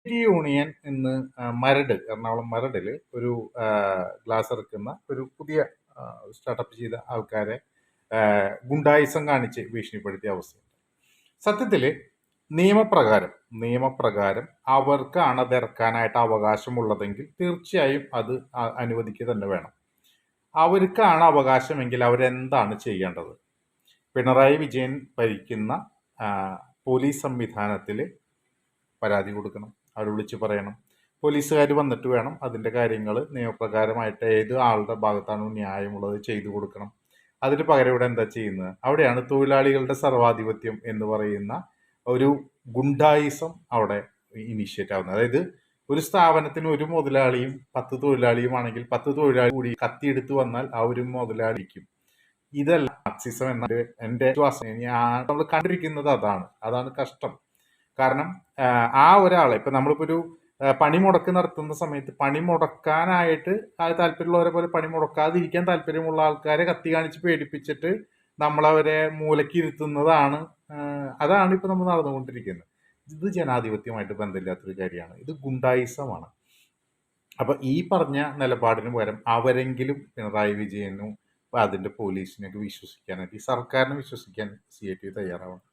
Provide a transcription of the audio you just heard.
Union ഇന്ന് എറണാകുളം മരടിൽ ഒരു glass ഇറക്കുന്ന ഒരു പുതിയ സ്റ്റാർട്ടപ്പ് ചെയ്ത ആൾക്കാരെ ഗുണ്ടായിസം കാണിച്ച് ഭീഷണിപ്പെടുത്തിയ അവസ്ഥ. സത്യത്തിൽ നിയമപ്രകാരം അവർക്കാണ് അത് ഇറക്കാനായിട്ട് അവകാശമുള്ളതെങ്കിൽ തീർച്ചയായും അത് അനുവദിക്കുക തന്നെ വേണം. അവർക്കാണ് അവകാശമെങ്കിൽ അവരെന്താണ് ചെയ്യേണ്ടത്? പിണറായി വിജയൻ ഭരിക്കുന്ന പോലീസ് സംവിധാനത്തിൽ പരാതി കൊടുക്കണം, അവർ വിളിച്ച് പറയണം. പോലീസുകാർ വന്നിട്ട് വേണം അതിൻ്റെ കാര്യങ്ങൾ നിയമപ്രകാരമായിട്ട് ഏത് ആളുടെ ഭാഗത്താണ് ന്യായമുള്ളത് ചെയ്തു കൊടുക്കണം. അതിന് പകരം ഇവിടെ എന്താ ചെയ്യുന്നത്? അവിടെയാണ് തൊഴിലാളികളുടെ സർവാധിപത്യം എന്ന് പറയുന്ന ഒരു ഗുണ്ടായിസം അവിടെ ഇനിഷ്യേറ്റ് ആവുന്നത്. അതായത് ഒരു സ്ഥാപനത്തിന് ഒരു മുതലാളിയും 10 തൊഴിലാളിയുമാണെങ്കിൽ 10 തൊഴിലാളി കൂടി കത്തിയെടുത്ത് വന്നാൽ ആ ഒരു മുതലാളിക്കും. ഇതല്ല മാർക്സിസം എന്ന എൻ്റെ വിശ്വാസം. നമ്മൾ കണ്ടിരിക്കുന്നത് അതാണ് കഷ്ടം. കാരണം ആ ഒരാളെ ഇപ്പം നമ്മളിപ്പോൾ ഒരു പണിമുടക്ക് നടത്തുന്ന സമയത്ത് പണിമുടക്കാനായിട്ട് താല്പര്യമുള്ളവരെ പോലെ പണിമുടക്കാതിരിക്കാൻ താല്പര്യമുള്ള ആൾക്കാരെ കത്തി കാണിച്ച് പേടിപ്പിച്ചിട്ട് നമ്മളവരെ മൂലയ്ക്ക് ഇരുത്തുന്നതാണ്. അതാണ് ഇപ്പം നമ്മൾ നടന്നുകൊണ്ടിരിക്കുന്നത്. ഇത് ജനാധിപത്യമായിട്ട് ബന്ധമില്ലാത്തൊരു കാര്യമാണ്. ഇത് ഗുണ്ടായിസമാണ്. അപ്പം ഈ പറഞ്ഞ നിലപാടിന് പകരം അവരെങ്കിലും പിണറായി വിജയനും അതിൻ്റെ പോലീസിനെയൊക്കെ വിശ്വസിക്കാനായിട്ട് ഈ സർക്കാരിനെ വിശ്വസിക്കാൻ CIT തയ്യാറാവണം.